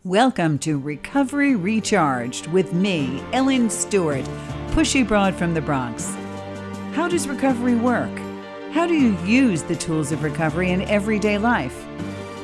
Welcome to Recovery Recharged with me, Ellen Stewart, Pushy broad from the Bronx. How does recovery work? How do you use the tools of recovery in everyday life?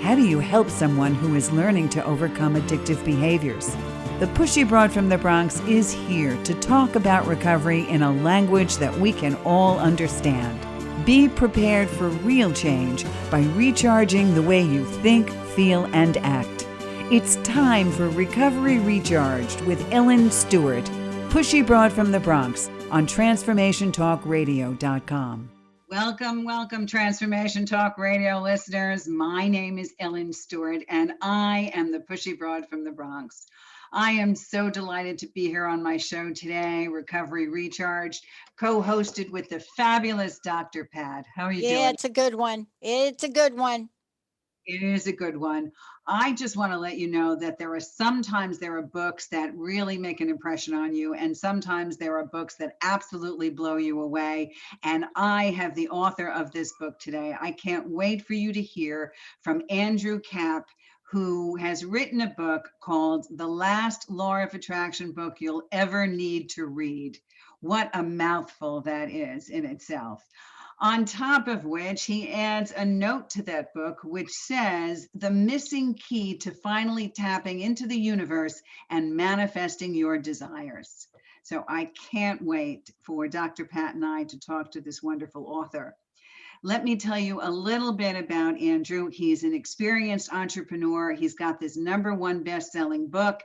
How do you help someone who is learning to overcome addictive behaviors? The Pushy broad from the Bronx is here to talk about recovery in a language that we can all understand. Be prepared for real change by recharging the way you think, feel, and act. It's time for Recovery Recharged with Ellen Stewart, Pushy broad from the Bronx on TransformationTalkRadio.com. Welcome, Transformation Talk Radio listeners. My name is Ellen Stewart, and I am the Pushy broad from the Bronx. I am so delighted to be here on my show today, Recovery Recharged, co-hosted with the fabulous Dr. Pat. How are you doing? Yeah, it's a good one. It's a good one. It is a good one. I just want to let you know that sometimes there are books that really make an impression on you, and sometimes there are books that absolutely blow you away. And I have the author of this book today. I can't wait for you to hear from Andrew Kap, who has written a book called The Last Law of Attraction Book You'll Ever Need to Read. What a mouthful that is in itself. On top of which, he adds a note to that book, which says the missing key to finally tapping into the universe and manifesting your desires. So I can't wait for Dr. Pat and I to talk to this wonderful author. Let me tell you a little bit about Andrew. He's an experienced entrepreneur. He's got this #1 best-selling book,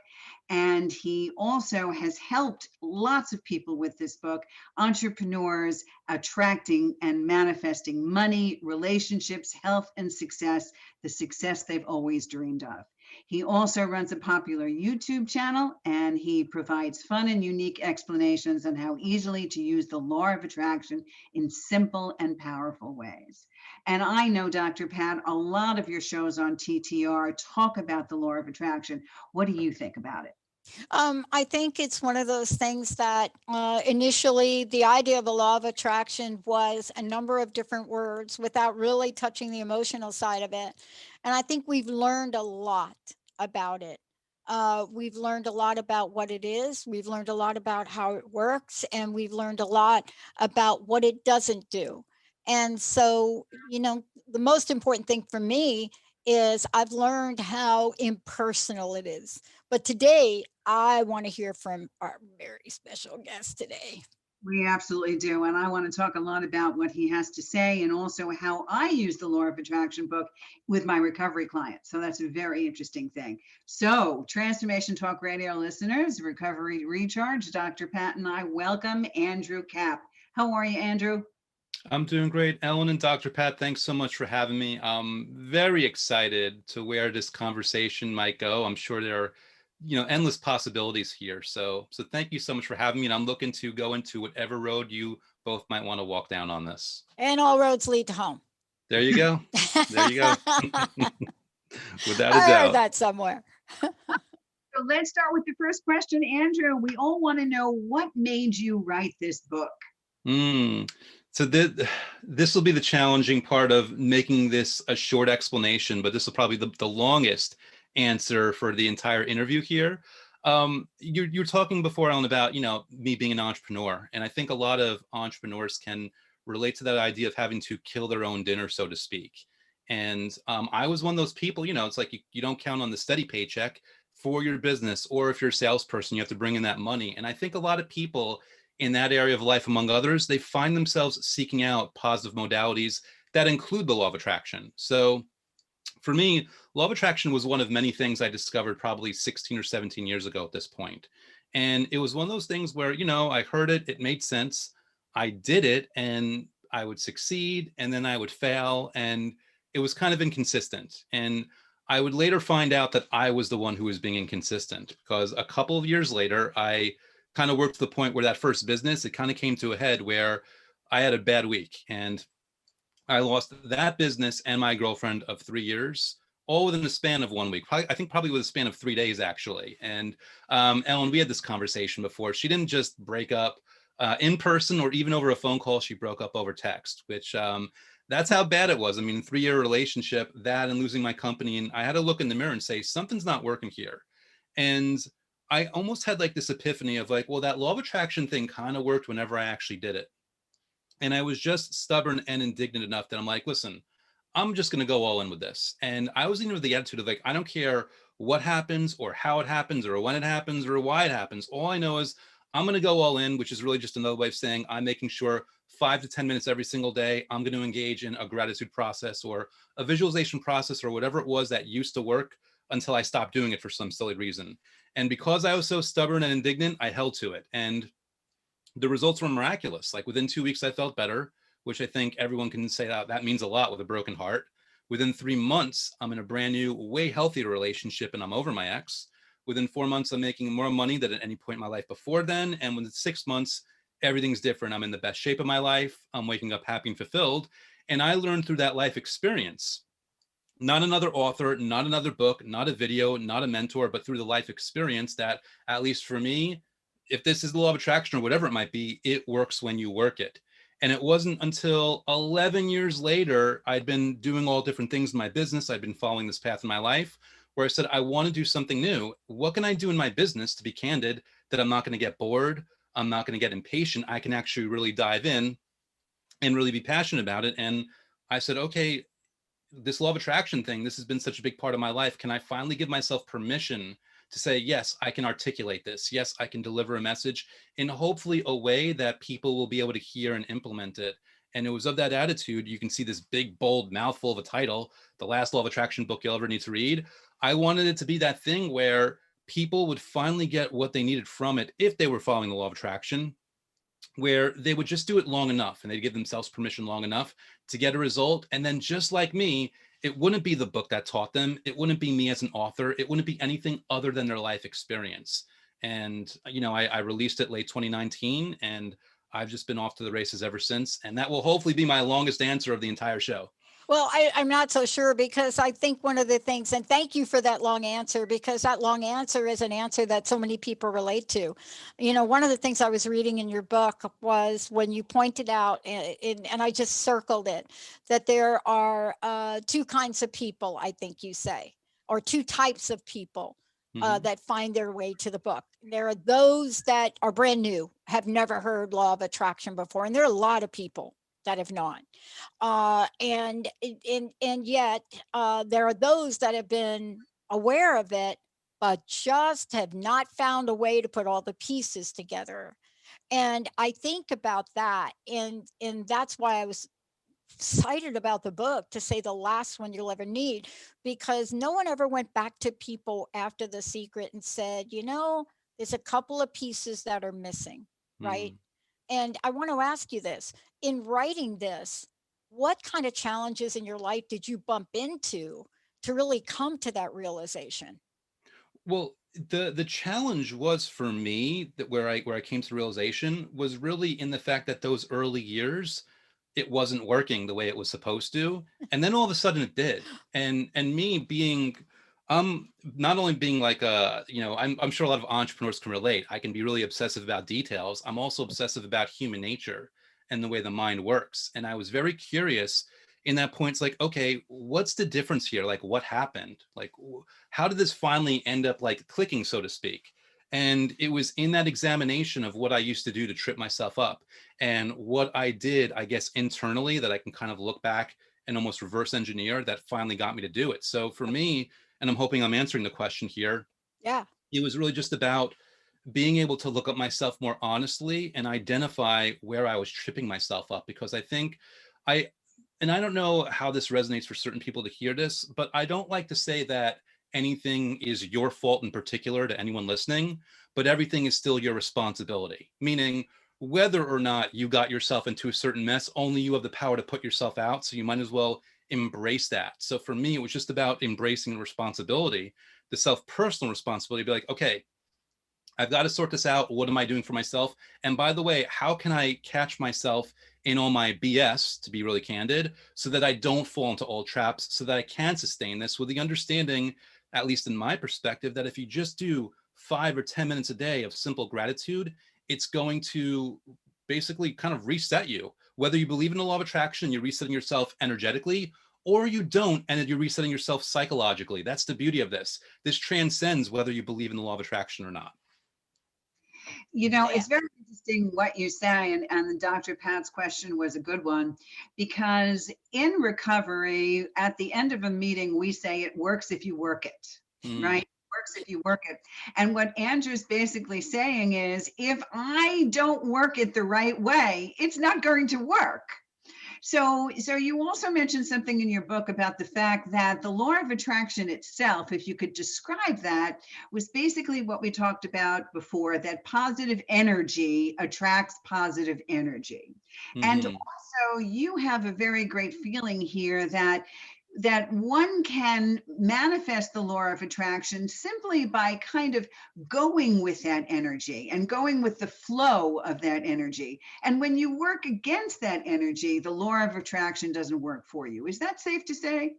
and he also has helped lots of people with this book, entrepreneurs attracting and manifesting money, relationships, health, and success, the success they've always dreamed of. He also runs a popular YouTube channel, and he provides fun and unique explanations on how easily to use the law of attraction in simple and powerful ways. And I know, Dr. Pat, a lot of your shows on TTR talk about the law of attraction. What do you think about it? I think it's one of those things that initially the idea of the law of attraction was a number of different words without really touching the emotional side of it. And I think we've learned a lot about it. We've learned a lot about what it is. We've learned a lot about how it works, and we've learned a lot about what it doesn't do. And so, the most important thing for me is I've learned how impersonal it is. But today, I want to hear from our very special guest today. We absolutely do. And I want to talk a lot about what he has to say and also how I use the law of attraction book with my recovery clients. So that's a very interesting thing. So Transformation Talk Radio listeners, Recovery Recharge, Dr. Pat and I welcome Andrew Kap. How are you, Andrew? I'm doing great. Ellen and Dr. Pat, thanks so much for having me. I'm very excited to where this conversation might go. I'm sure there are endless possibilities here. So thank you so much for having me. And I'm looking to go into whatever road you both might want to walk down on this. And all roads lead to home. There you go. There you go. Without a I doubt. heard that somewhere. So let's start with the first question. Andrew, we all want to know what made you write this book? So this will be the challenging part of making this a short explanation, but this will probably be the longest answer for the entire interview here. You're talking before, Ellen, about me being an entrepreneur, and I think a lot of entrepreneurs can relate to that idea of having to kill their own dinner, so to speak. And I was one of those people. It's like you don't count on the steady paycheck for your business, or if you're a salesperson, you have to bring in that money. And I think a lot of people in that area of life, among others, they find themselves seeking out positive modalities that include the law of attraction. So for me, law of attraction was one of many things I discovered probably 16 or 17 years ago at this point. And it was one of those things where, I heard it, it made sense. I did it, and I would succeed, and then I would fail. And it was kind of inconsistent. And I would later find out that I was the one who was being inconsistent, because a couple of years later, I kind of worked to the point where that first business, it kind of came to a head where I had a bad week, and I lost that business and my girlfriend of 3 years all within the span of 1 week. I think probably with a span of 3 days, actually. And Ellen, we had this conversation before. She didn't just break up in person or even over a phone call. She broke up over text, which that's how bad it was. I mean, 3-year relationship, that and losing my company. And I had to look in the mirror and say, something's not working here. And I almost had like this epiphany of like, well, that law of attraction thing kind of worked whenever I actually did it. And I was just stubborn and indignant enough that I'm like, listen, I'm just going to go all in with this. And I was even with the attitude of like, I don't care what happens or how it happens or when it happens or why it happens. All I know is I'm going to go all in, which is really just another way of saying I'm making sure 5 to 10 minutes every single day, I'm going to engage in a gratitude process or a visualization process or whatever it was that used to work until I stopped doing it for some silly reason. And because I was so stubborn and indignant, I held to it. And the results were miraculous. Like within 2 weeks, I felt better, which I think everyone can say that means a lot with a broken heart. Within 3 months, I'm in a brand new, way healthier relationship and I'm over my ex. Within 4 months, I'm making more money than at any point in my life before then. And within 6 months, everything's different. I'm in the best shape of my life. I'm waking up happy and fulfilled. And I learned through that life experience, not another author, not another book, not a video, not a mentor, but through the life experience that, at least for me, if this is the law of attraction or whatever it might be, it works when you work it. And it wasn't until 11 years later, I'd been doing all different things in my business. I'd been following this path in my life where I said, I want to do something new. What can I do in my business, to be candid, that I'm not going to get bored? I'm not going to get impatient. I can actually really dive in and really be passionate about it. And I said, okay, this law of attraction thing, this has been such a big part of my life. Can I finally give myself permission to say, yes, I can articulate this. Yes, I can deliver a message in hopefully a way that people will be able to hear and implement it. And it was of that attitude. You can see this big, bold mouthful of a title, the last law of attraction book you'll ever need to read. I wanted it to be that thing where people would finally get what they needed from it if they were following the law of attraction, where they would just do it long enough and they'd give themselves permission long enough to get a result. And then just like me, it wouldn't be the book that taught them. It wouldn't be me as an author. It wouldn't be anything other than their life experience. And, you know, I released it late 2019 and I've just been off to the races ever since. And that will hopefully be my longest answer of the entire show. Well, I'm not so sure, because I think one of the things, and thank you for that long answer, because that long answer is an answer that so many people relate to. You know, one of the things I was reading in your book was when you pointed out, and I just circled it, that there are 2 kinds of people, I think you say, or 2 types of people that find their way to the book. There are those that are brand new, have never heard law of attraction before, and there are a lot of people that have not. And yet there are those that have been aware of it, but just have not found a way to put all the pieces together. And I think about that, and that's why I was excited about the book, to say the last one you'll ever need, because no one ever went back to people after The Secret and said, you know, there's a couple of pieces that are missing, right? And I want to ask you this, in writing this, what kind of challenges in your life did you bump into to really come to that realization? Well, the challenge was for me that where I came to the realization was really in the fact that those early years, it wasn't working the way it was supposed to. And then all of a sudden it did. And me being not only being like you know, I'm sure a lot of entrepreneurs can relate. I can be really obsessive about details. I'm also obsessive about human nature and the way the mind works. And I was very curious in that point. It's like, okay, what's the difference here? Like, what happened? Like, how did this finally end up like clicking, so to speak? And it was in that examination of what I used to do to trip myself up and what I did, I guess, internally, that I can kind of look back and almost reverse engineer, that finally got me to do it. So for me, and I'm hoping I'm answering the question here, Yeah. it was really just about being able to look at myself more honestly and identify where I was tripping myself up. Because I think I, and I don't know how this resonates for certain people to hear this, but I don't like to say that anything is your fault in particular to anyone listening, but everything is still your responsibility. Meaning, whether or not you got yourself into a certain mess, only you have the power to put yourself out. So you might as well embrace that. So for me, it was just about embracing the responsibility, the self-personal responsibility, be like, okay, I've got to sort this out. What am I doing for myself? And by the way, how can I catch myself in all my BS, to be really candid, so that I don't fall into all traps, so that I can sustain this with the understanding, at least in my perspective, that if you just do 5 or 10 minutes a day of simple gratitude, it's going to basically kind of reset you. Whether you believe in the law of attraction, you're resetting yourself energetically, or you don't, and you're resetting yourself psychologically. That's the beauty of this. This transcends whether you believe in the law of attraction or not. You know, Yeah. it's very interesting what you say, and the Dr. Pat's question was a good one, because in recovery, at the end of a meeting, we say it works if you work it, right? It works if you work it. And what Andrew's basically saying is, if I don't work it the right way, it's not going to work. So you also mentioned something in your book about the fact that the law of attraction itself, if you could describe that, was basically what we talked about before, that positive energy attracts positive energy. And Mm-hmm. also you have a very great feeling here that one can manifest the law of attraction simply by kind of going with that energy and going with the flow of that energy. And when you work against that energy, the law of attraction doesn't work for you. Is that safe to say?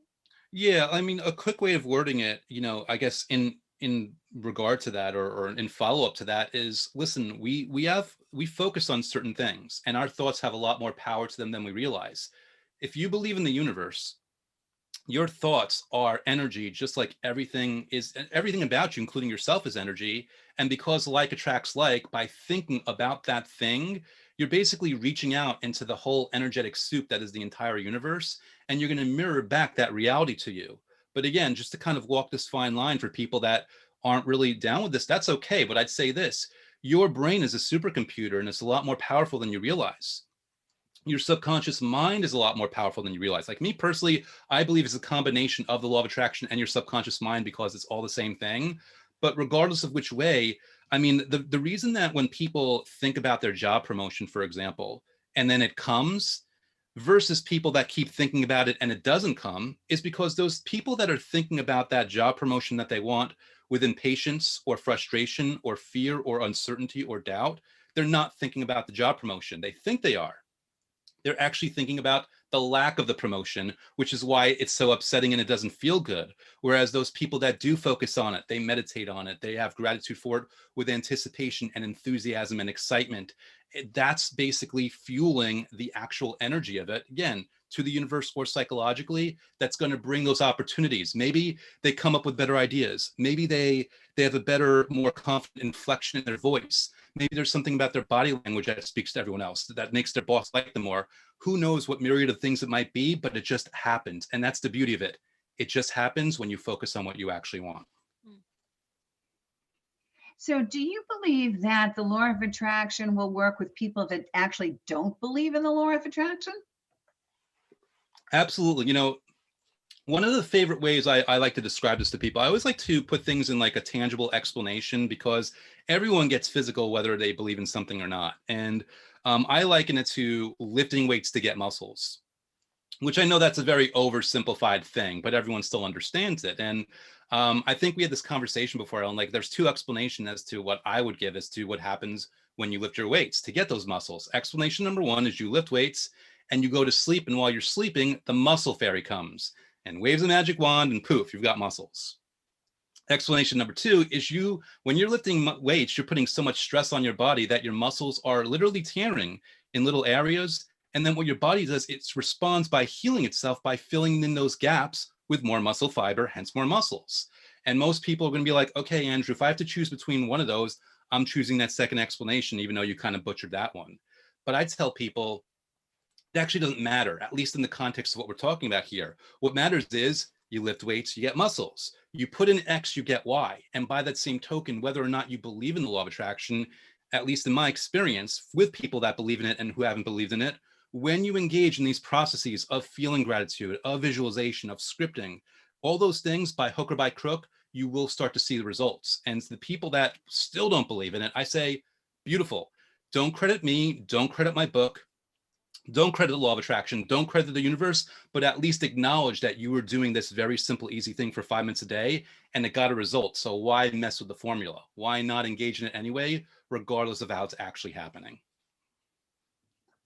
Yeah, I mean, a quick way of wording it, I guess in regard to that, or in follow up to that, is listen, we focus on certain things, and our thoughts have a lot more power to them than we realize. If you believe in the universe, your thoughts are energy, just like everything about you, including yourself, is energy. And because like attracts like, by thinking about that thing, you're basically reaching out into the whole energetic soup that is the entire universe, and you're going to mirror back that reality to you. But again, just to kind of walk this fine line for people that aren't really down with this, that's okay. But I'd say this: your brain is a supercomputer, and it's a lot more powerful than you realize. Your subconscious mind is a lot more powerful than you realize. Like me personally, I believe it's a combination of the law of attraction and your subconscious mind, because it's all the same thing. But regardless of which way, I mean, the reason that when people think about their job promotion, for example, and then it comes, versus people that keep thinking about it and it doesn't come, is because those people that are thinking about that job promotion that they want with impatience or frustration or fear or uncertainty or doubt, they're not thinking about the job promotion. They think they are. They're actually thinking about the lack of the promotion, which is why it's so upsetting and it doesn't feel good. Whereas those people that do focus on it, they meditate on it, they have gratitude for it with anticipation and enthusiasm and excitement. That's basically fueling the actual energy of it, again, to the universe or psychologically, that's going to bring those opportunities. Maybe they come up with better ideas. Maybe they have a better, more confident inflection in their voice. Maybe there's something about their body language that speaks to everyone else, that makes their boss like them more. Who knows what myriad of things it might be, but it just happens. And that's the beauty of it. It just happens when you focus on what you actually want. So do you believe that the law of attraction will work with people that actually don't believe in the law of attraction? Absolutely. One of the favorite ways I like to describe this to people, I always like to put things in like a tangible explanation, because everyone gets physical whether they believe in something or not. And I liken it to lifting weights to get muscles, which I know that's a very oversimplified thing, but everyone still understands it. And I think we had this conversation before, Ellen, like there's two explanations as to what I would give as to what happens when you lift your weights to get those muscles. Explanation number one is you lift weights and you go to sleep, and while you're sleeping, the muscle fairy comes and waves a magic wand, and poof, you've got muscles. Explanation number two is when you're lifting weights, you're putting so much stress on your body that your muscles are literally tearing in little areas. And then what your body does, it responds by healing itself by filling in those gaps with more muscle fiber, hence more muscles. And most people are going to be like, okay, Andrew, if I have to choose between one of those, I'm choosing that second explanation, even though you kind of butchered that one. But I tell people, it actually doesn't matter, at least in the context of what we're talking about here. What matters is you lift weights, you get muscles. You put in X, you get Y. And by that same token, whether or not you believe in the law of attraction, at least in my experience with people that believe in it and who haven't believed in it, when you engage in these processes of feeling gratitude, of visualization, of scripting, all those things, by hook or by crook, you will start to see the results. And the people that still don't believe in it, I say, beautiful. Don't credit me, don't credit my book. Don't credit the law of attraction, don't credit the universe, but at least acknowledge that you were doing this very simple, easy thing for 5 minutes a day and it got a result. So why mess with the formula? Why not engage in it anyway, regardless of how it's actually happening?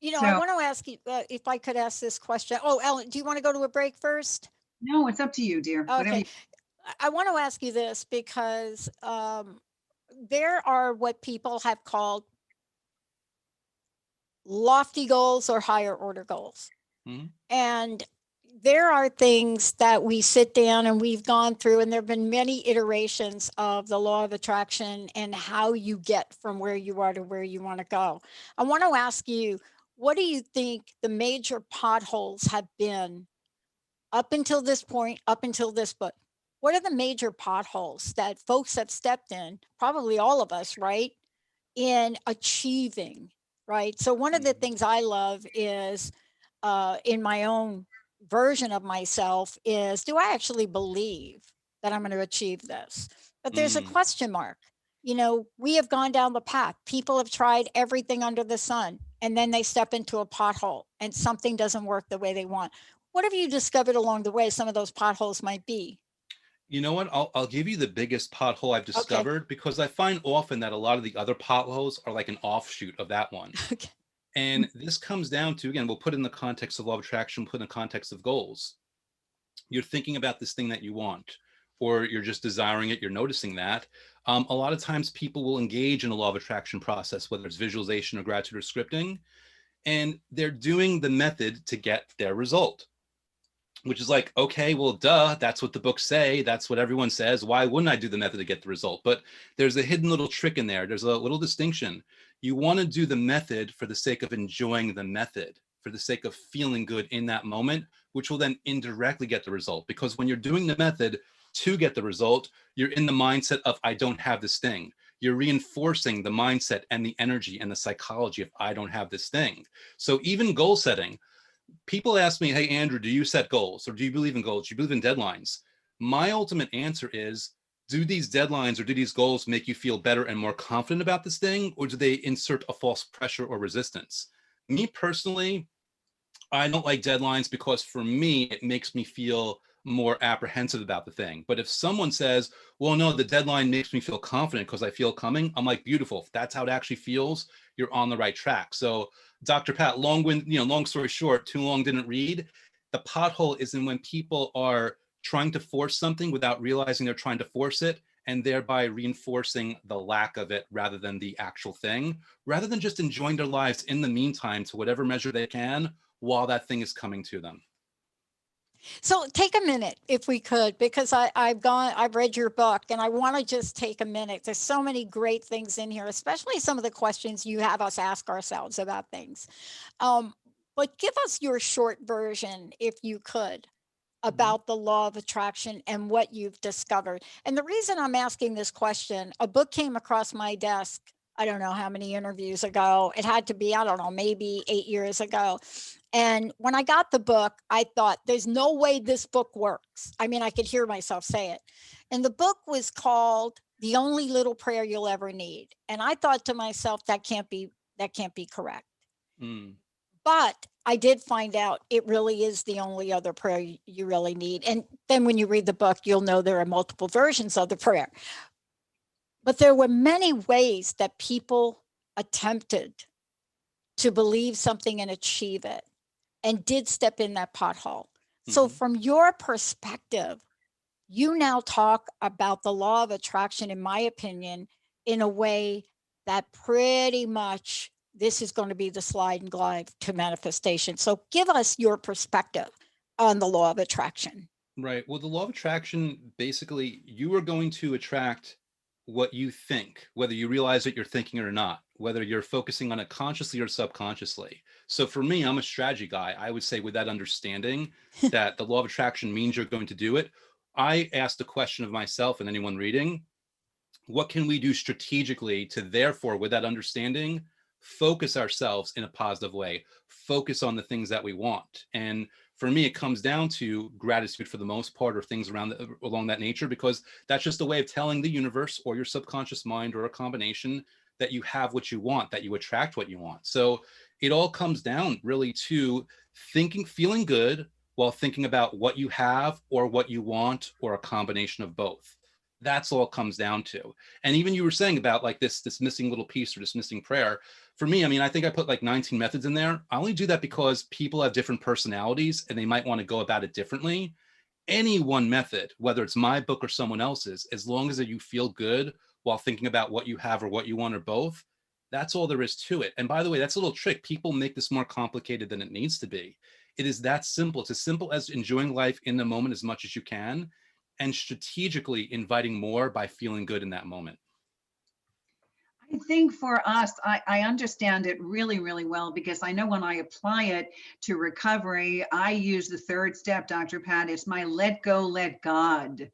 You know, I So, want to ask you if I could ask this question. Oh, Ellen, do you want to go to a break first? no, it's up to you, dear. Whatever Okay. you, I want to ask you this because there are what people have called lofty goals or higher order goals. Mhm. And there are things that we sit down and we've gone through, and there have been many iterations of the law of attraction and how you get from where you are to where you want to go. I want to ask you, what do you think the major potholes have been up until this point, up until this book? What are the major potholes that folks have stepped in, probably all of us, right, in achieving, right? So one of the Mhm. things I love is in my own version of myself is, do I actually believe that I'm going to achieve this? But there's a Mm. question mark. You know, we have gone down the path. People have tried everything under the sun, and then they step into a pothole and something doesn't work the way they want. What have you discovered along the way some of those potholes might be? You know what? I'll give you the biggest pothole I've Okay. discovered because I find often that a lot of the other potholes are like an offshoot of that one. Okay. And this comes down to, again, we'll put it in the context of law of attraction, put in the context of goals. You're thinking about this thing that you want, or you're just desiring it, you're noticing that. A lot of times people will engage in a law of attraction process, whether it's visualization or gratitude or scripting, and they're doing the method to get their result, which is like, okay, well, duh, that's what the books say. That's what everyone says. Why wouldn't I do the method to get the result? But there's a hidden little trick in there. There's a little distinction. You want to do the method for the sake of enjoying the method, for the sake of feeling good in that moment, which will then indirectly get the result. Because when you're doing the method to get the result, you're in the mindset of, I don't have this thing. You're reinforcing the mindset and the energy and the psychology of, I don't have this thing. So even goal setting, people ask me, hey, Andrew, do you set goals or do you believe in goals? Do you believe in deadlines? My ultimate answer is, do these deadlines or do these goals make you feel better and more confident about this thing? Or do they insert a false pressure or resistance? Me personally, I don't like deadlines because for me, it makes me feel more apprehensive about the thing. But if someone says, well, no, the deadline makes me feel confident because I feel coming, I'm like, beautiful. If that's how it actually feels, you're on the right track. So Dr. Pat, long story short, too long didn't read. The pothole is in when people are trying to force something without realizing they're trying to force it and thereby reinforcing the lack of it rather than the actual thing, rather than just enjoying their lives in the meantime to whatever measure they can while that thing is coming to them. So take a minute if we could, because I've read your book and I want to just take a minute. There's so many great things in here, especially some of the questions you have us ask ourselves about things. But give us your short version, if you could, Mhm. about the law of attraction and what you've discovered. And the reason I'm asking this question, a book came across my desk, I don't know how many interviews ago. It had to be, I don't know, maybe 8 years ago. And when I got the book, I thought, there's no way this book works. I mean, I could hear myself say it. And the book was called The Only Little Prayer You'll Ever Need. And I thought to myself, that can't be correct. Mm. But I did find out it really is the only other prayer you really need. And then when you read the book, you'll know there are multiple versions of the prayer. But there were many ways that people attempted to believe something and achieve it and did step in that pothole. So, Mhm. from your perspective, you now talk about the law of attraction, in my opinion, in a way that pretty much this is going to be the slide and glide to manifestation. So, give us your perspective on the law of attraction. Right. Well, the law of attraction, basically, you are going to attract what you think, whether you realize that you're thinking it or not, whether you're focusing on it consciously or subconsciously. So for me, I'm a strategy guy. I would say with that understanding that the law of attraction means you're going to do it, I asked the question of myself and anyone reading, what can we do strategically to therefore, with that understanding, focus ourselves in a positive way, focus on the things that we want? And for me, it comes down to gratitude for the most part, or things along that nature, because that's just a way of telling the universe or your subconscious mind or a combination that you have what you want, that you attract what you want. So it all comes down really to feeling good while thinking about what you have or what you want, or a combination of both. That's all it comes down to. And even you were saying about like this missing little piece, or this missing prayer. For me, I mean, I think I put like 19 methods in there. I only do that because people have different personalities and they might want to go about it differently. Any one method, whether it's my book or someone else's, as long as you feel good while thinking about what you have or what you want, or both, that's all there is to it. And by the way, that's a little trick. People make this more complicated than it needs to be. It is that simple. It's as simple as enjoying life in the moment as much as you can, and strategically inviting more by feeling good in that moment. I think for us, I understand it really, really well, because I know when I apply it to recovery, I use the third step, Dr. Pat. It's my let go, let God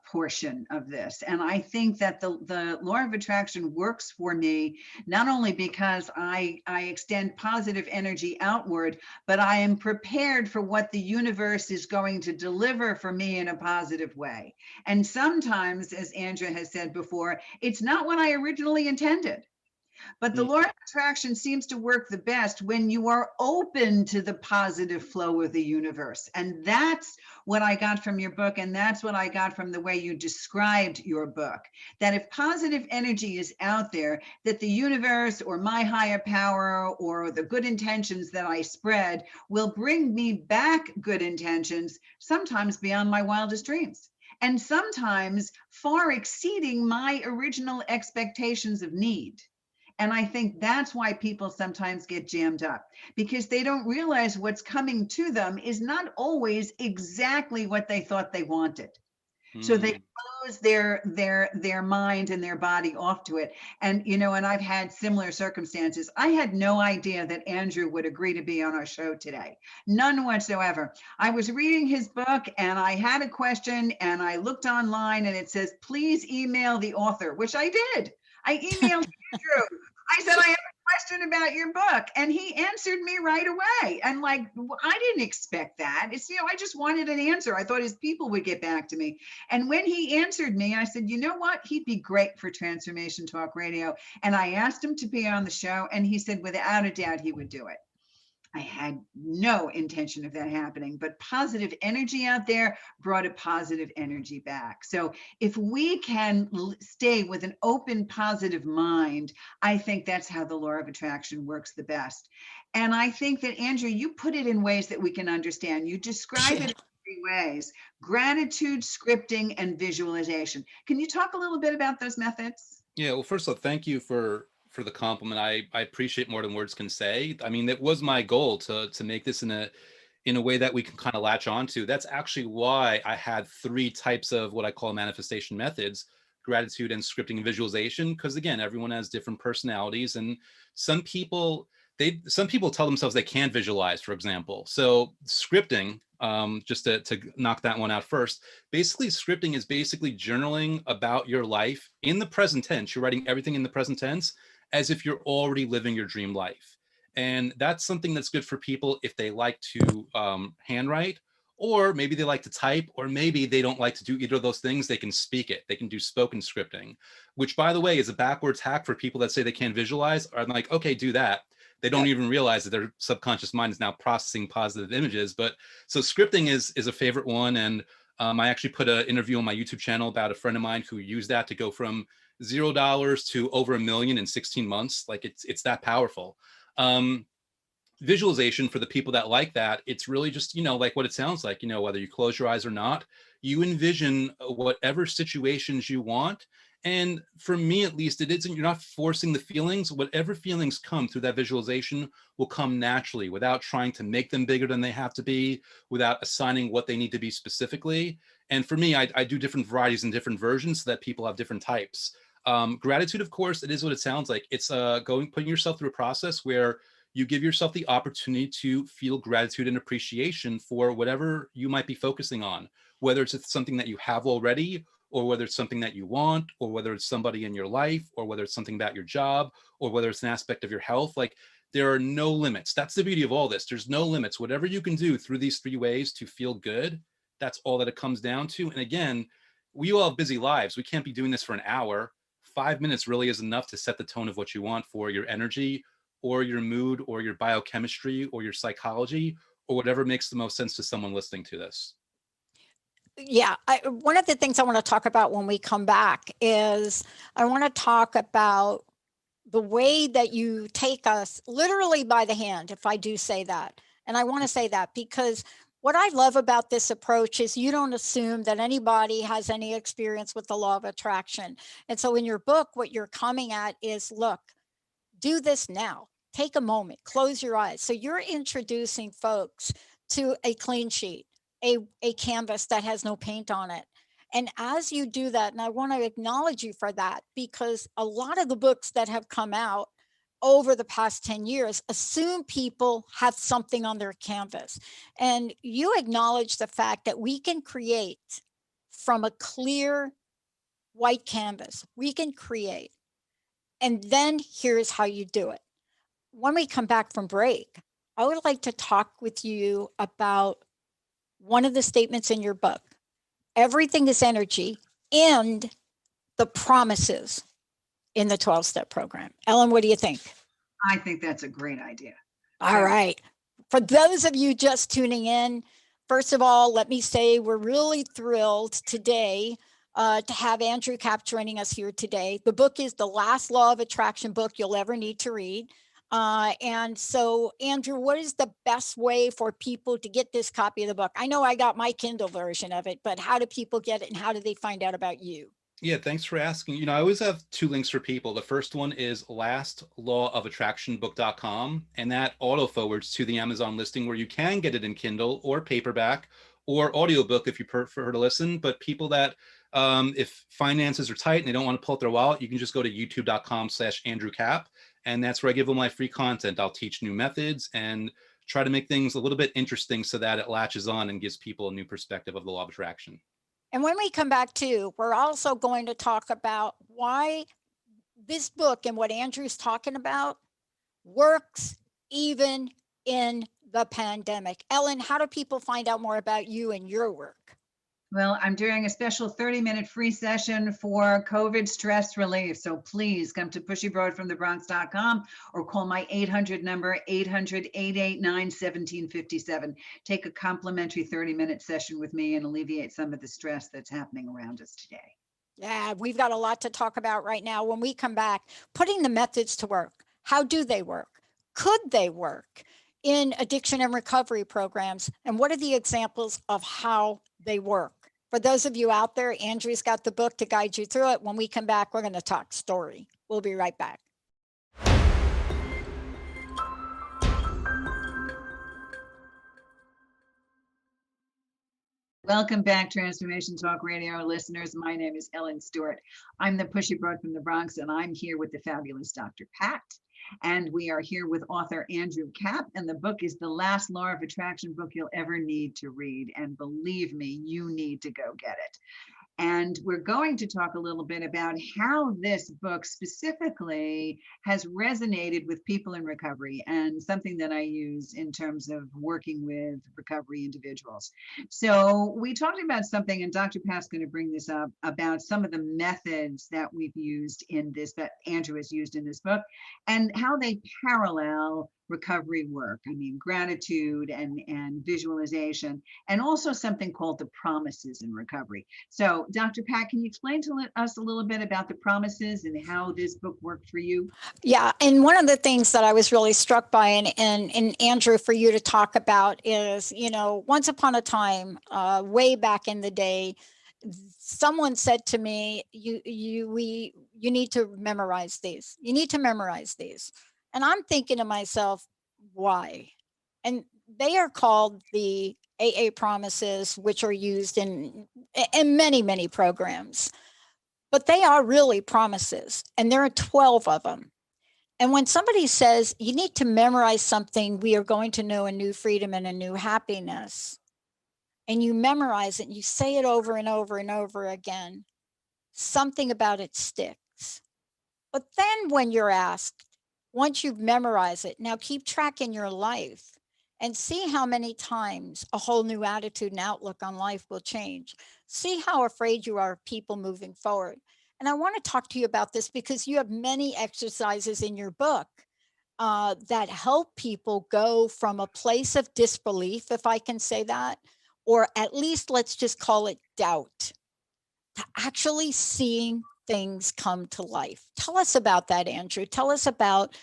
portion of this. And I think that the law of attraction works for me, not only because I extend positive energy outward, but I am prepared for what the universe is going to deliver for me in a positive way. And sometimes, as Andrew has said before, it's not what I originally intended. But the law of attraction seems to work the best when you are open to the positive flow of the universe. And that's what I got from your book. And that's what I got from the way you described your book. That if positive energy is out there, that the universe or my higher power or the good intentions that I spread will bring me back good intentions, sometimes beyond my wildest dreams. And sometimes far exceeding my original expectations of need. And I think that's why people sometimes get jammed up, because they don't realize what's coming to them is not always exactly what they thought they wanted. So they close their mind and their body off to it. And and I've had similar circumstances. I had no idea that Andrew would agree to be on our show today. None whatsoever. I was reading his book and I had a question, and I looked online and it says, please email the author, which I did. I emailed Andrew. I said, I have a question about your book. And he answered me right away. And like, I didn't expect that. It's, I just wanted an answer. I thought his people would get back to me. And when he answered me, I said, you know what? He'd be great for Transformation Talk Radio. And I asked him to be on the show. And he said, without a doubt, he would do it. I had no intention of that happening, but positive energy out there brought a positive energy back. So if we can stay with an open, positive mind, I think that's how the law of attraction works the best. And I think that, Andrew, you put it in ways that we can understand. You describe it in 3 ways: gratitude, scripting, and visualization. Can you talk a little bit about those methods? Yeah, well, first of all, thank you for the compliment. I appreciate more than words can say. I mean, it was my goal to make this in a way that we can kind of latch onto. That's actually why I had 3 types of what I call manifestation methods: gratitude, and scripting, and visualization. Because again, everyone has different personalities, and some people tell themselves they can't visualize, for example. So scripting, just to knock that one out first, basically scripting is basically journaling about your life in the present tense. You're writing everything in the present tense as if you're already living your dream life. And that's something that's good for people if they like to handwrite, or maybe they like to type, or maybe they don't like to do either of those things. They can speak it. They can do spoken scripting, which, by the way, is a backwards hack for people that say they can't visualize. I'm like, okay, do that. They don't even realize that their subconscious mind is now processing positive images. But so scripting is a favorite one. And I actually put an interview on my YouTube channel about a friend of mine who used that to go from $0 to over $1 million in 16 months. Like it's that powerful. Visualization, for the people that like that, it's really just, like what it sounds like, whether you close your eyes or not, you envision whatever situations you want. And for me, at least, it isn't, you're not forcing the feelings. Whatever feelings come through that visualization will come naturally, without trying to make them bigger than they have to be, without assigning what they need to be specifically. And for me, I do different varieties and different versions so that people have different types. Gratitude, of course, it is what it sounds like. It's putting yourself through a process where you give yourself the opportunity to feel gratitude and appreciation for whatever you might be focusing on, whether it's something that you have already, or whether it's something that you want, or whether it's somebody in your life, or whether it's something about your job, or whether it's an aspect of your health. Like, there are no limits. That's the beauty of all this. There's no limits. Whatever you can do through these 3 ways to feel good, that's all that it comes down to. And again, we all have busy lives. We can't be doing this for an hour. 5 minutes really is enough to set the tone of what you want for your energy or your mood or your biochemistry or your psychology or whatever makes the most sense to someone listening to this. Yeah, one of the things I want to talk about when we come back is I want to talk about the way that you take us literally by the hand, if I do say that. And I want to say that because what I love about this approach is you don't assume that anybody has any experience with the law of attraction. And so in your book, what you're coming at is, look, do this now. Take a moment, close your eyes. So you're introducing folks to a clean sheet, a canvas that has no paint on it. And as you do that, and I want to acknowledge you for that, because a lot of the books that have come out over the past 10 years assume people have something on their canvas. And you acknowledge the fact that we can create from a clear white canvas. We can create. And then here's how you do it. When we come back from break, I would like to talk with you about one of the statements in your book. Everything is energy, and the promises in the 12-step program. Ellen, what do you think? I think that's a great idea. All right. For those of you just tuning in, first of all, let me say we're really thrilled today to have Andrew Kap joining us here today. The book is the last law of attraction book you'll ever need to read. And so, Andrew, what is the best way for people to get this copy of the book? I know I got my Kindle version of it, but how do people get it and how do they find out about you? Yeah, thanks for asking. You know, I always have two links for people. The first one is lastlawofattractionbook.com, and that auto forwards to the Amazon listing where you can get it in Kindle or paperback or audiobook if you prefer to listen. But people that, if finances are tight and they don't want to pull out their wallet, you can just go to youtube.com/Andrew Kap, and that's where I give them my free content. I'll teach new methods and try to make things a little bit interesting so that it latches on and gives people a new perspective of the law of attraction. And when we come back too, we're also going to talk about why this book and what Andrew's talking about works even in the pandemic. Ellen, how do people find out more about you and your work? Well, I'm doing a special 30-minute free session for COVID stress relief. So please come to pushybroadfromthebronx.com or call my 800 number, 800-889-1757. Take a complimentary 30-minute session with me and alleviate some of the stress that's happening around us today. Yeah, we've got a lot to talk about right now. When we come back, putting the methods to work. How do they work? Could they work in addiction and recovery programs? And what are the examples of how they work? For those of you out there, Andrew's got the book to guide you through it. When we come back, we're going to talk story. We'll be right back. Welcome back, Transformation Talk Radio listeners. My name is Ellen Stewart. I'm the Pushy Broad from the Bronx, and I'm here with the fabulous Dr. Pat. And we are here with author Andrew Kap, and the book is the last law of attraction book you'll ever need to read. And believe me, you need to go get it. And we're going to talk a little bit about how this book specifically has resonated with people in recovery and something that I use in terms of working with recovery individuals. So we talked about something, and Dr. Pat's going to bring this up, about some of the methods that we've used in this, that Andrew has used in this book, and how they parallel recovery work. I mean, gratitude and visualization, and also something called the promises in recovery. So Dr. Pat, can you explain to us a little bit about the promises and how this book worked for you? Yeah, and one of the things that I was really struck by, and Andrew, for you to talk about is, you know, once upon a time, way back in the day, someone said to me, you need to memorize these. You need to memorize these. And I'm thinking to myself, why? And they are called the Aaa Promises, which are used in many, many programs. But they are really promises, and there are 12 of them. And when somebody says, you need to memorize something, we are going to know a new freedom and a new happiness, and you memorize it and you say it over and over and over again, something about it sticks. But then when you're asked, once you've memorized it, now keep track in your life and see how many times a whole new attitude and outlook on life will change. See how afraid you are of people moving forward. And I want to talk to you about this because you have many exercises in your book that help people go from a place of disbelief, if I can say that, or at least let's just call it doubt, to actually seeing things come to life. Tell us about that, Andrew. Tell us about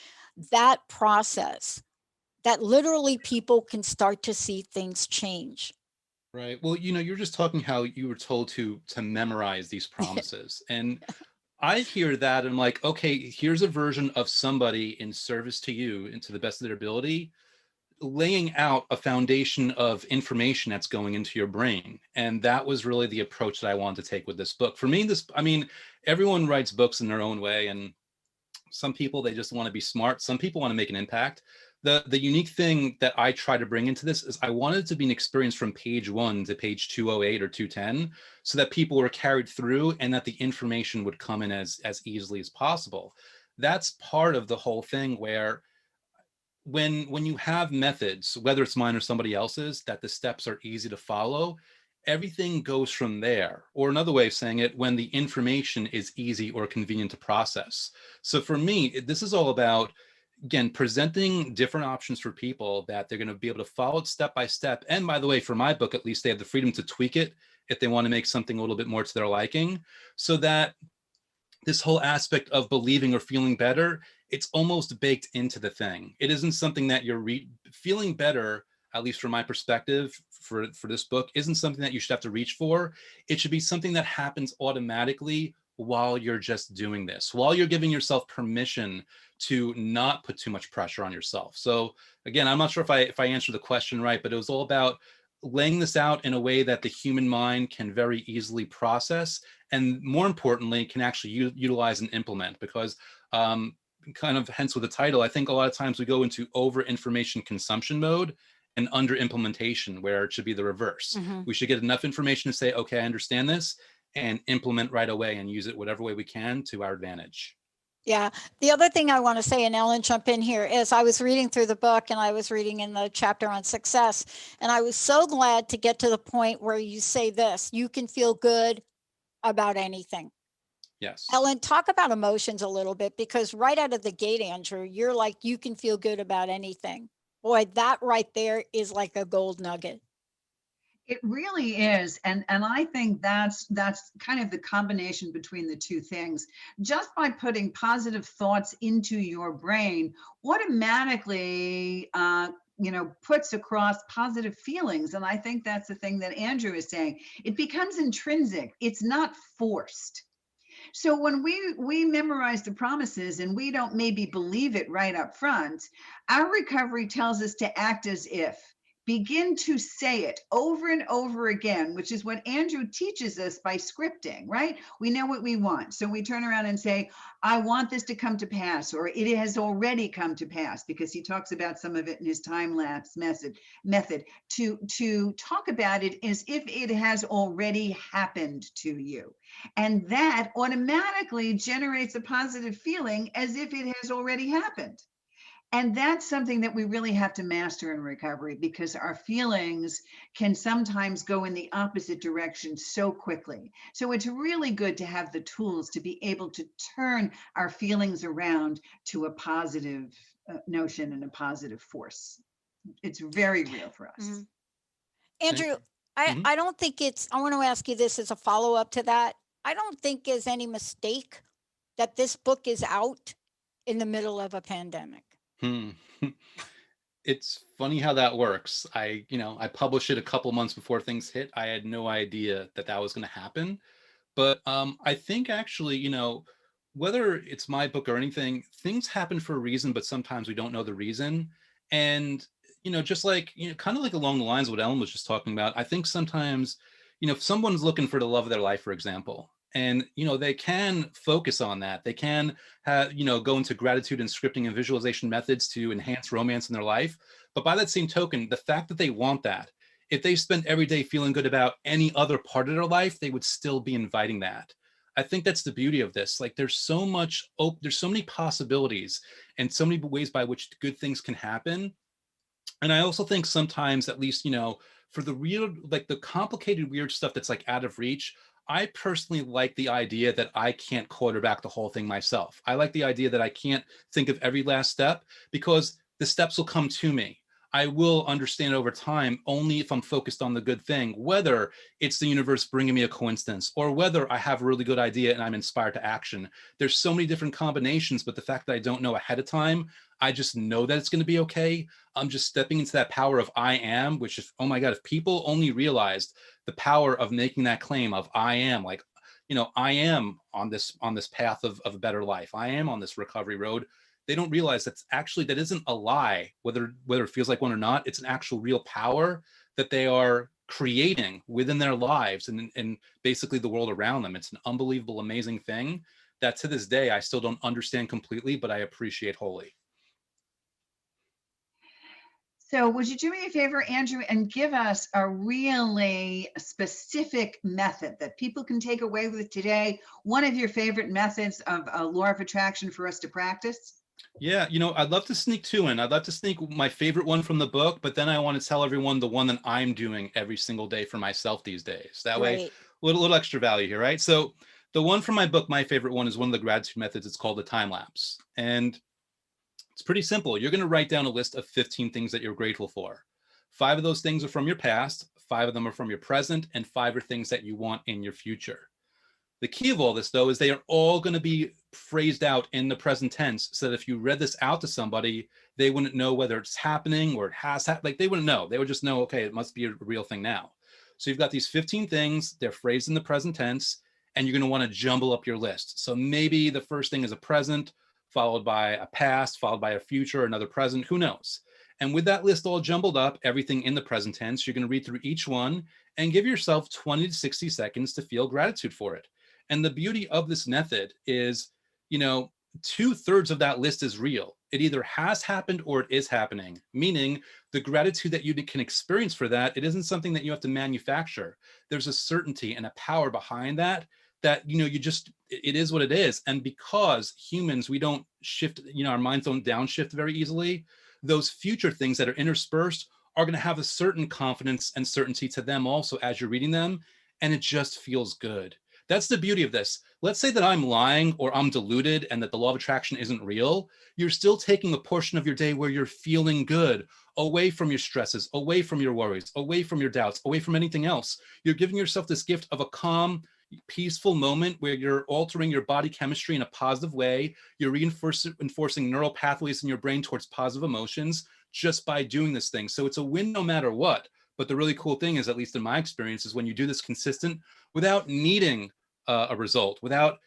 that process that literally people can start to see things change. Right. Well, you're just talking how you were told to memorize these promises. And I hear that and I'm like, okay, here's a version of somebody in service to you and to the best of their ability, laying out a foundation of information that's going into your brain. And that was really the approach that I wanted to take with this book. For me, everyone writes books in their own way. And some people, they just want to be smart. Some people want to make an impact. The unique thing that I try to bring into this is I wanted it to be an experience from page 1 to page 208 or 210, so that people were carried through and that the information would come in as easily as possible. That's part of the whole thing, where when you have methods, whether it's mine or somebody else's, that the steps are easy to follow, everything goes from there. Or another way of saying it, when the information is easy or convenient to process. So for me, this is all about, again, presenting different options for people that they're going to be able to follow it step by step. And by the way, for my book, at least, they have the freedom to tweak it if they want to make something a little bit more to their liking, so that this whole aspect of believing or feeling better, it's almost baked into the thing. It isn't something that you're feeling better, at least from my perspective, for this book, isn't something that you should have to reach for. It should be something that happens automatically while you're just doing this, while you're giving yourself permission to not put too much pressure on yourself. So again, I'm not sure if I answered the question right, but it was all about laying this out in a way that the human mind can very easily process, and more importantly, can actually utilize and implement. Because kind of hence with the title, I think a lot of times we go into over information consumption mode and under implementation, where it should be the reverse. Mhm. We should get enough information to say, okay, I understand this, and implement right away and use it whatever way we can to our advantage. Yeah. The other thing I want to say, and Ellen, jump in here, is I was reading through the book and I was reading in the chapter on success. And I was so glad to get to the point where you say this: you can feel good about anything. Yes. Ellen, talk about emotions a little bit, because right out of the gate, Andrew, you're like, you can feel good about anything. Boy, that right there is like a gold nugget. It really is. And I think that's kind of the combination between the two things. Just by putting positive thoughts into your brain automatically puts across positive feelings. And I think that's the thing that Andrew is saying. It becomes intrinsic. It's not forced. So when we memorize the promises and we don't maybe believe it right up front, our recovery tells us to act as if. Begin to say it over and over again, which is what Andrew teaches us by scripting, right? We know what we want. So we turn around and say, I want this to come to pass, or it has already come to pass, because he talks about some of it in his time lapse method to talk about it as if it has already happened to you. And that automatically generates a positive feeling as if it has already happened. And that's something that we really have to master in recovery, because our feelings can sometimes go in the opposite direction so quickly. So it's really good to have the tools to be able to turn our feelings around to a positive notion and a positive force. It's very real for us. Mhm. Andrew, Mhm. I don't think I want to ask you this as a follow up to that. I don't think there's any mistake that this book is out in the middle of a pandemic. Hmm. It's funny how that works. I published it a couple months before things hit. I had no idea that that was going to happen. But I think actually, whether it's my book or anything, things happen for a reason, but sometimes we don't know the reason. And, just like, kind of like along the lines of what Ellen was just talking about, I think sometimes, if someone's looking for the love of their life, for example, and, they can focus on that. They can have, go into gratitude and scripting and visualization methods to enhance romance in their life. But by that same token, the fact that they want that, if they spend every day feeling good about any other part of their life, they would still be inviting that. I think that's the beauty of this. Like, there's so many possibilities and so many ways by which good things can happen. And I also think sometimes, at least, for the real, like the complicated, weird stuff that's like out of reach, I personally like the idea that I can't quarterback the whole thing myself. I like the idea that I can't think of every last step, because the steps will come to me. I will understand over time only if I'm focused on the good thing, whether it's the universe bringing me a coincidence or whether I have a really good idea and I'm inspired to action. There's so many different combinations, but the fact that I don't know ahead of time, I just know that it's going to be okay. I'm just stepping into that power of I am, which is, oh my God, if people only realized the power of making that claim of I am, like, I am on this path of a better life. I am on this recovery road. They don't realize that isn't a lie, whether it feels like one or not. It's an actual real power that they are creating within their lives and basically the world around them. It's an unbelievable, amazing thing that to this day I still don't understand completely, but I appreciate wholly. So would you do me a favor, Andrew, and give us a really specific method that people can take away with today? One of your favorite methods of law of attraction for us to practice? Yeah, I'd love to sneak two in. I'd love to sneak my favorite one from the book, but then I want to tell everyone the one that I'm doing every single day for myself these days. That way, Great. little extra value here, right? So the one from my book, my favorite one, is one of the gratitude methods. It's called the time lapse. And it's pretty simple. You're going to write down a list of 15 things that you're grateful for. 5 of those things are from your past, 5 of them are from your present, and 5 are things that you want in your future. The key of all this, though, is they are all going to be phrased out in the present tense, so that if you read this out to somebody, they wouldn't know whether it's happening or it has happened. Like, they wouldn't know. They would just know, okay, it must be a real thing now. So you've got these 15 things. They're phrased in the present tense, and you're going to want to jumble up your list. So maybe the first thing is a present, followed by a past, followed by a future, another present, who knows? And with that list all jumbled up, everything in the present tense, you're going to read through each one and give yourself 20 to 60 seconds to feel gratitude for it. And the beauty of this method is, 2/3 of that list is real. It either has happened or it is happening, meaning the gratitude that you can experience for that, it isn't something that you have to manufacture. There's a certainty and a power behind that, it is what it is. And because humans, we don't shift, our minds don't downshift very easily, those future things that are interspersed are going to have a certain confidence and certainty to them also as you're reading them. And it just feels good. That's the beauty of this. Let's say that I'm lying or I'm deluded and that the law of attraction isn't real. You're still taking a portion of your day where you're feeling good, away from your stresses, away from your worries, away from your doubts, away from anything else. You're giving yourself this gift of a calm, peaceful moment where you're altering your body chemistry in a positive way. You're reinforcing neural pathways in your brain towards positive emotions just by doing this thing. So it's a win no matter what. But the really cool thing is, at least in my experience, is when you do this consistent without needing a result, without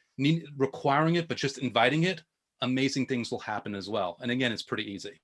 requiring it, but just inviting it, amazing things will happen as well. And again, it's pretty easy.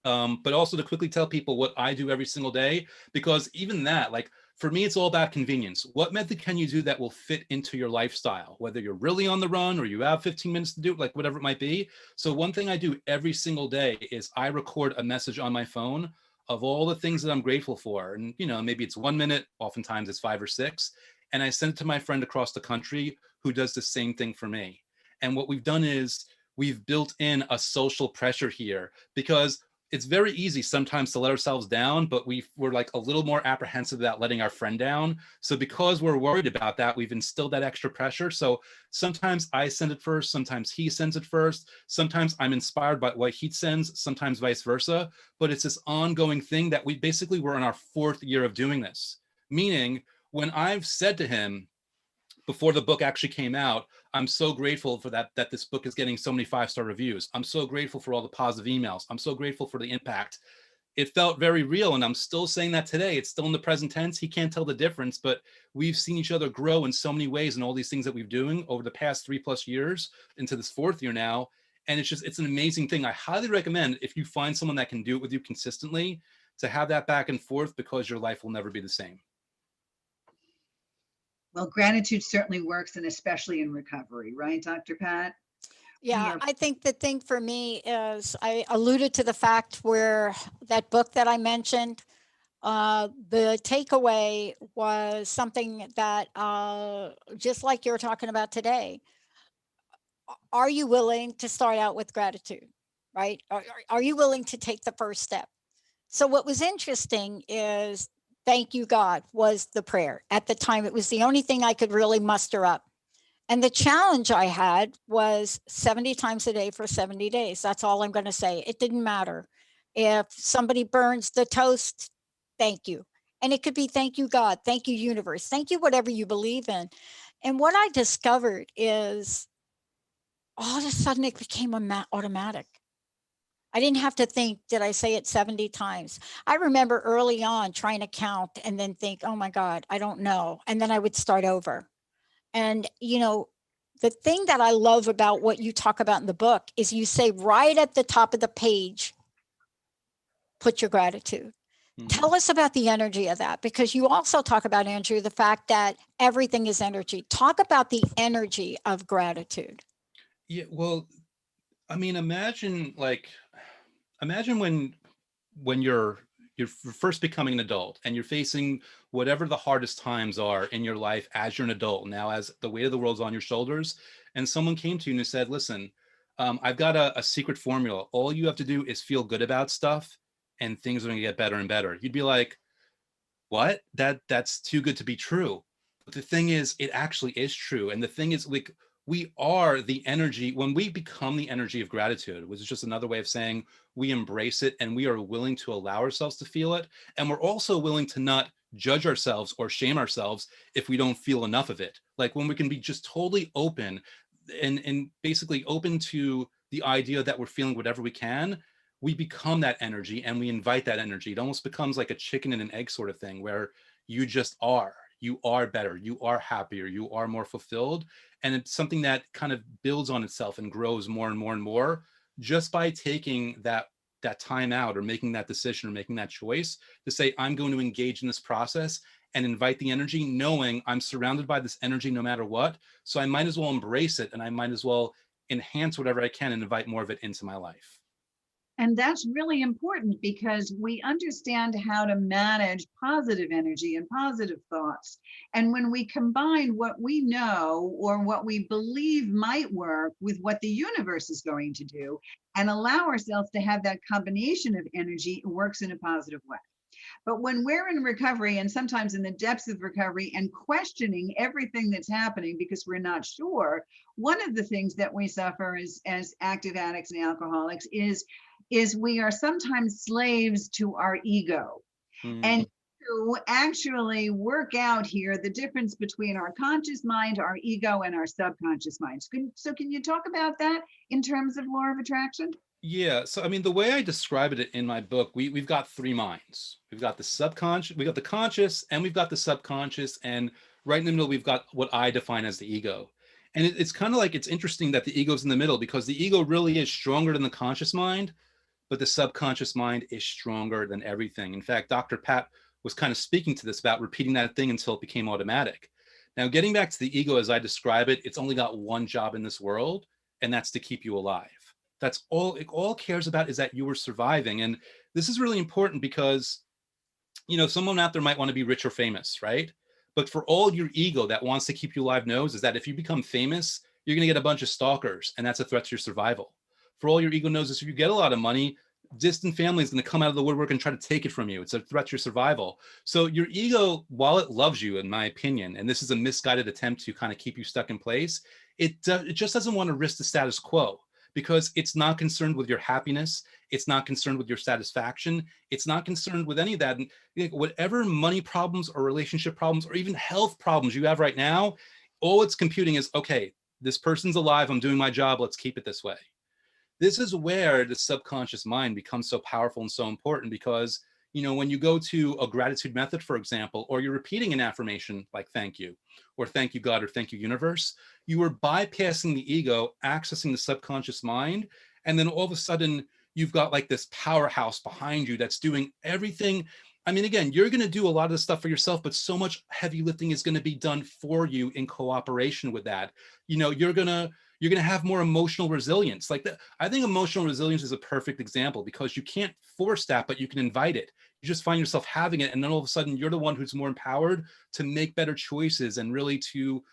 But also to quickly tell people what I do every single day, because even that, like, for me, it's all about convenience. What method can you do that will fit into your lifestyle, whether you're really on the run or you have 15 minutes to do it, like whatever it might be. So one thing I do every single day is I record a message on my phone of all the things that I'm grateful for. And, maybe it's 1 minute, oftentimes it's 5 or 6. And I send it to my friend across the country who does the same thing for me. And what we've done is we've built in a social pressure here, because it's very easy sometimes to let ourselves down, but we're like a little more apprehensive about letting our friend down. So because we're worried about that, we've instilled that extra pressure. So sometimes I send it first, sometimes he sends it first, sometimes I'm inspired by what he sends, sometimes vice versa. But it's this ongoing thing that we're in our 4th year of doing this. Meaning, when I've said to him, before the book actually came out, I'm so grateful for that this book is getting so many 5-star reviews. I'm so grateful for all the positive emails. I'm so grateful for the impact. It felt very real, and I'm still saying that today. It's still in the present tense. He can't tell the difference, but we've seen each other grow in so many ways and all these things that we've doing over the past 3+ years into this 4th year now. And it's an amazing thing. I highly recommend, if you find someone that can do it with you consistently, to have that back and forth, because your life will never be the same. Well, gratitude certainly works, and especially in recovery, right, Dr. Pat? Yeah, I think the thing for me is I alluded to the fact where that book that I mentioned, the takeaway was something that, just like you're talking about today, are you willing to start out with gratitude, right? Are you willing to take the first step? So what was interesting is thank you, God, was the prayer. At the time, it was the only thing I could really muster up. And the challenge I had was 70 times a day for 70 days. That's all I'm going to say. It didn't matter. If somebody burns the toast, thank you. And it could be thank you, God, thank you, universe, thank you, whatever you believe in. And what I discovered is all of a sudden it became automatic. I didn't have to think, did I say it 70 times? I remember early on trying to count and then think, oh my God, I don't know. And then I would start over. And, you know, the thing that I love about what you talk about in the book is you say right at the top of the page, put your gratitude. Mhm. Tell us about the energy of that, because you also talk about, Andrew, the fact that everything is energy. Talk about the energy of gratitude. Yeah, well, I mean, imagine when you're first becoming an adult and you're facing whatever the hardest times are in your life as you're an adult now, as the weight of the world's on your shoulders, and someone came to you and said, listen, I've got a secret formula. All you have to do is feel good about stuff and things are going to get better and better. You'd be like, what? That's too good to be true. But the thing is, it actually is true. And the thing is, like, we are the energy when we become the energy of gratitude, which is just another way of saying we embrace it and we are willing to allow ourselves to feel it. And we're also willing to not judge ourselves or shame ourselves if we don't feel enough of it. Like when we can be just totally open and basically open to the idea that we're feeling whatever we can, we become that energy and we invite that energy. It almost becomes like a chicken and an egg sort of thing where you just are. You are better, you are happier, you are more fulfilled. And it's something that kind of builds on itself and grows more and more and more just by taking that time out or making that decision or making that choice to say, I'm going to engage in this process and invite the energy, knowing I'm surrounded by this energy no matter what. So I might as well embrace it and I might as well enhance whatever I can and invite more of it into my life. And that's really important because we understand how to manage positive energy and positive thoughts. And when we combine what we know or what we believe might work with what the universe is going to do and allow ourselves to have that combination of energy, it works in a positive way. But when we're in recovery and sometimes in the depths of recovery and questioning everything that's happening because we're not sure, one of the things that we suffer as active addicts and alcoholics is we are sometimes slaves to our ego. And to actually work out here the difference between our conscious mind, our ego, and our subconscious mind. So can you talk about that in terms of law of attraction? Yeah. So, I mean, the way I describe it in my book, we've got three minds. We've got the subconscious, we've got the conscious, and we've got the subconscious. And right in the middle, we've got what I define as the ego. And it's kind of like, it's interesting that the ego's in the middle because the ego really is stronger than the conscious mind, but the subconscious mind is stronger than everything. In fact, Dr. Pat was kind of speaking to this about repeating that thing until it became automatic. Now, getting back to the ego as I describe it, it's only got one job in this world, and that's to keep you alive. That's all it all cares about, is that you are surviving. And this is really important because, you know, someone out there might want to be rich or famous, right? But for all your ego that wants to keep you alive knows is that if you become famous, you're going to get a bunch of stalkers, and that's a threat to your survival. For all your ego knows is if you get a lot of money, distant family is going to come out of the woodwork and try to take it from you. It's a threat to your survival. So your ego, while it loves you, in my opinion, and this is a misguided attempt to kind of keep you stuck in place, it just doesn't want to risk the status quo because it's not concerned with your happiness. It's not concerned with your satisfaction. It's not concerned with any of that. And whatever money problems or relationship problems or even health problems you have right now, all it's computing is, okay, this person's alive. I'm doing my job. Let's keep it this way. This is where the subconscious mind becomes so powerful and so important because, you know, when you go to a gratitude method, for example, or you're repeating an affirmation like thank you, or thank you, God, or thank you, universe, you are bypassing the ego, accessing the subconscious mind. And then all of a sudden, you've got like this powerhouse behind you that's doing everything. I mean, again, you're going to do a lot of this stuff for yourself, but so much heavy lifting is going to be done for you in cooperation with that. You know, you're going to have more emotional resilience. Like that, I think emotional resilience is a perfect example because you can't force that, but you can invite it. You just find yourself having it. And then all of a sudden you're the one who's more empowered to make better choices and really to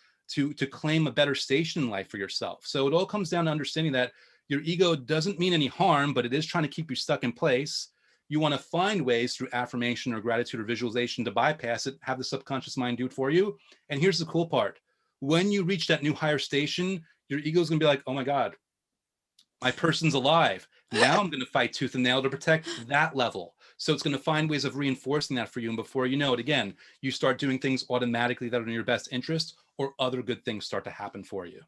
claim a better station in life for yourself. So it all comes down to understanding that your ego doesn't mean any harm, but it is trying to keep you stuck in place. You want to find ways through affirmation or gratitude or visualization to bypass it, have the subconscious mind do it for you. And here's the cool part. When you reach that new higher station, your ego is going to be like, oh my God, my person's alive. Now I'm going to fight tooth and nail to protect that level. So it's going to find ways of reinforcing that for you. And before you know it, again, you start doing things automatically that are in your best interest, or other good things start to happen for you.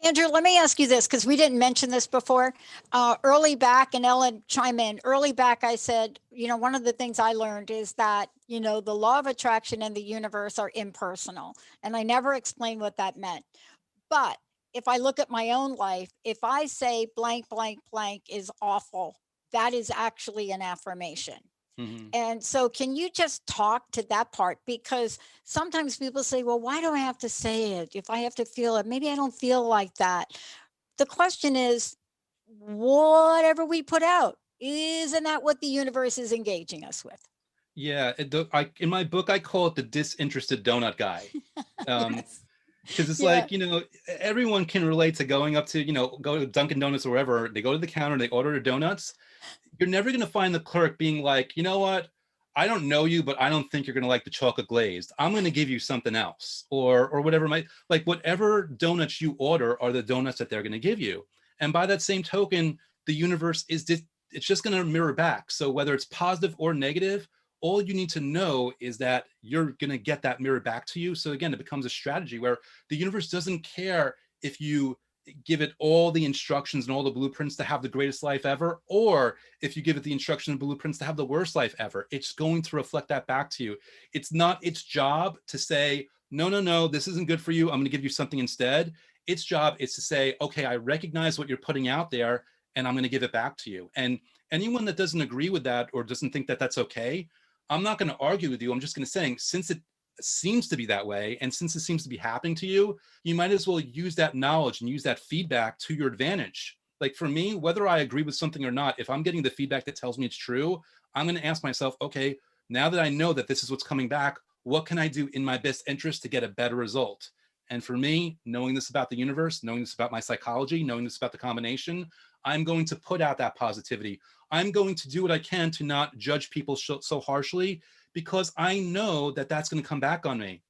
Andrew, let me ask you this, because we didn't mention this before. Early back, and Ellen, chime in. Early back, I said, one of the things I learned is that, the law of attraction and the universe are impersonal. And I never explained what that meant. But if I look at my own life, if I say blank, blank, blank is awful, that is actually an affirmation. Mm-hmm. And so can you just talk to that part? Because sometimes people say, well, why do I have to say it? If I have to feel it, maybe I don't feel like that. The question is, whatever we put out, isn't that what the universe is engaging us with? Yeah. In my book, I call it the disinterested donut guy. Yes. Because it's Yeah. like, everyone can relate to going up to, go to Dunkin' Donuts or wherever. They go to the counter, they order their donuts. You're never going to find the clerk being like, you know what? I don't know you, but I don't think you're going to like the chocolate glazed. I'm going to give you something else, or whatever whatever donuts you order are the donuts that they're going to give you. And by that same token, the universe it's just going to mirror back. So whether it's positive or negative, all you need to know is that you're going to get that mirror back to you. So again, it becomes a strategy where the universe doesn't care if you give it all the instructions and all the blueprints to have the greatest life ever, or if you give it the instructions and blueprints to have the worst life ever. It's going to reflect that back to you. It's not its job to say, no, this isn't good for you, I'm going to give you something instead. Its job is to say, okay, I recognize what you're putting out there, and I'm going to give it back to you. And anyone that doesn't agree with that or doesn't think that that's okay, I'm not going to argue with you. I'm just going to say, since it seems to be that way, and since it seems to be happening to you, you might as well use that knowledge and use that feedback to your advantage. Like for me, whether I agree with something or not, if I'm getting the feedback that tells me it's true, I'm going to ask myself, okay, now that I know that this is what's coming back, what can I do in my best interest to get a better result? And for me, knowing this about the universe, knowing this about my psychology, knowing this about the combination, I'm going to put out that positivity. I'm going to do what I can to not judge people so harshly, because I know that that's going to come back on me.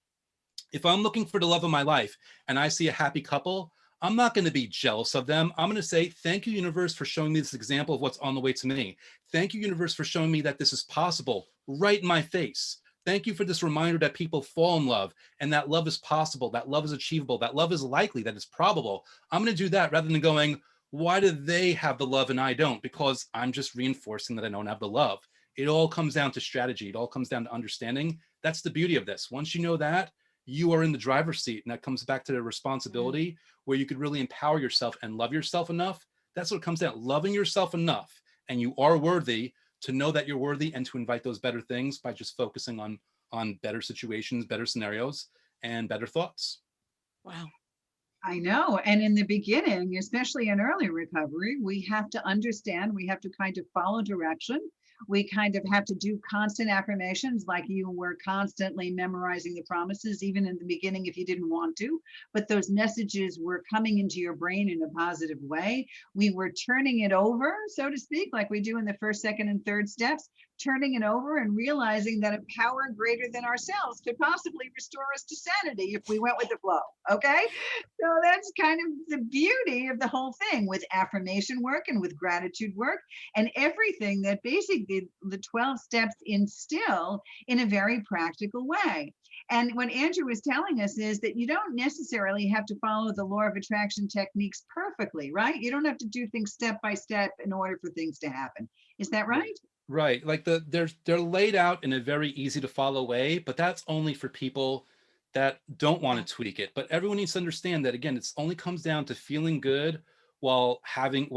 If I'm looking for the love of my life and I see a happy couple, I'm not going to be jealous of them. I'm going to say, thank you, universe, for showing me this example of what's on the way to me. Thank you, universe, for showing me that this is possible right in my face. Thank you for this reminder that people fall in love, and that love is possible, that love is achievable, that love is likely, that it's probable. I'm going to do that rather than going, why do they have the love and I don't? Because I'm just reinforcing that I don't have the love. It all comes down to strategy. It all comes down to understanding. That's the beauty of this. Once you know that, you are in the driver's seat. And that comes back to the responsibility where you could really empower yourself and love yourself enough. That's what it comes down, loving yourself enough. And you are worthy to know that you're worthy and to invite those better things by just focusing on better situations, better scenarios, and better thoughts. Wow. I know. And in the beginning, especially in early recovery, we have to understand, we have to kind of follow direction. We kind of have to do constant affirmations, like you were constantly memorizing the promises, even in the beginning, if you didn't want to, but those messages were coming into your brain in a positive way. We were turning it over, so to speak, like we do in the first, second, and third steps, turning it over and realizing that a power greater than ourselves could possibly restore us to sanity if we went with the flow. Okay. So that's kind of the beauty of the whole thing with affirmation work and with gratitude work and everything that basically the 12 steps instill in a very practical way. And what Andrew was telling us is that you don't necessarily have to follow the law of attraction techniques perfectly, right? You don't have to do things step by step in order for things to happen. Is that right? Right. Like they're laid out in a very easy to follow way, but that's only for people that don't want to tweak it. But everyone needs to understand that, again, it's only comes down to feeling good while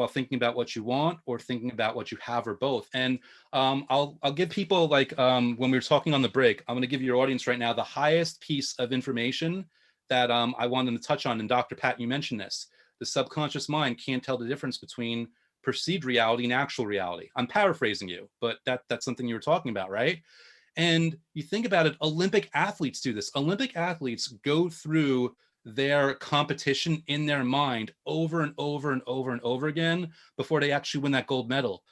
thinking about what you want or thinking about what you have, or both. And I'll give people, like when we were talking on the break, I'm going to give your audience right now the highest piece of information that I wanted to touch on. And Dr. Pat, you mentioned this. The subconscious mind can't tell the difference between perceived reality and actual reality. I'm paraphrasing you, but that's something you were talking about, right? And you think about it, Olympic athletes do this. Olympic athletes go through their competition in their mind over and over and over and over again before they actually win that gold medal.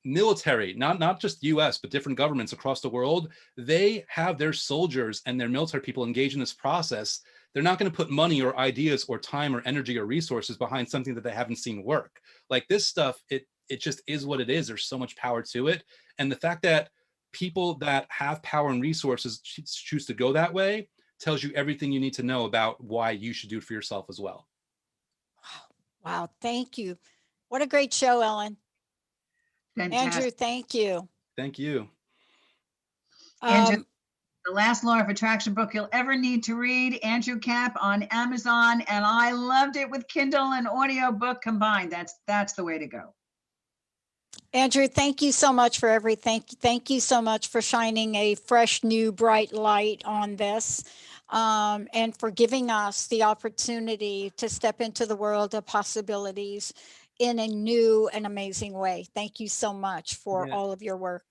Military, not just US, but different governments across the world, they have their soldiers and their military people engaged in this process. They're not going to put money or ideas or time or energy or resources behind something that they haven't seen work. Like this stuff, it just is what it is. There's so much power to it. And the fact that people that have power and resources choose to go that way tells you everything you need to know about why you should do it for yourself as well. Wow. Thank you. What a great show, Ellen. Fantastic. Andrew, thank you. Thank you. Andrew, the last law of attraction book you'll ever need to read, Andrew Kap on Amazon. And I loved it with Kindle and audio book combined. That's the way to go. Andrew, thank you so much for everything. Thank you so much for shining a fresh, new, bright light on this, and for giving us the opportunity to step into the world of possibilities in a new and amazing way. Thank you so much for all of your work.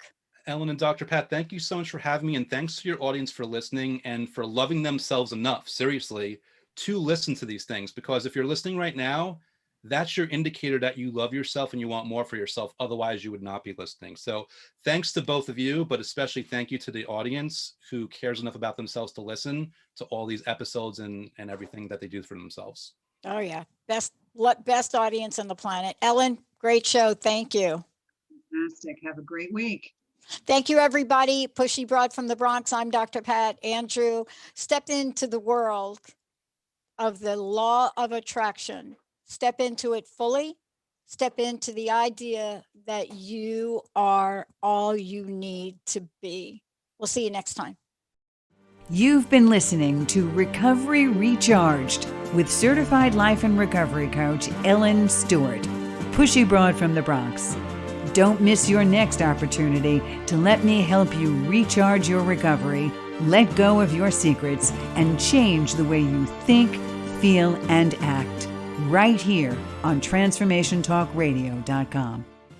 Ellen and Dr. Pat, thank you so much for having me, and thanks to your audience for listening and for loving themselves enough, seriously, to listen to these things. Because if you're listening right now, that's your indicator that you love yourself and you want more for yourself. Otherwise, you would not be listening. So thanks to both of you, but especially thank you to the audience who cares enough about themselves to listen to all these episodes and everything that they do for themselves. Oh, yeah. Best audience on the planet. Ellen, great show. Thank you. Fantastic. Have a great week. Thank you, everybody. Pushy Broad from the Bronx. I'm Dr. Pat. Andrew stepped into the world of the law of attraction. Step into it fully. Step into the idea that you are all you need to be. We'll see you next time. You've been listening to Recovery Recharged with certified life and recovery coach Ellen Stewart, Pushy Broad from the Bronx. Don't miss your next opportunity to let me help you recharge your recovery, let go of your secrets, and change the way you think, feel, and act right here on TransformationTalkRadio.com.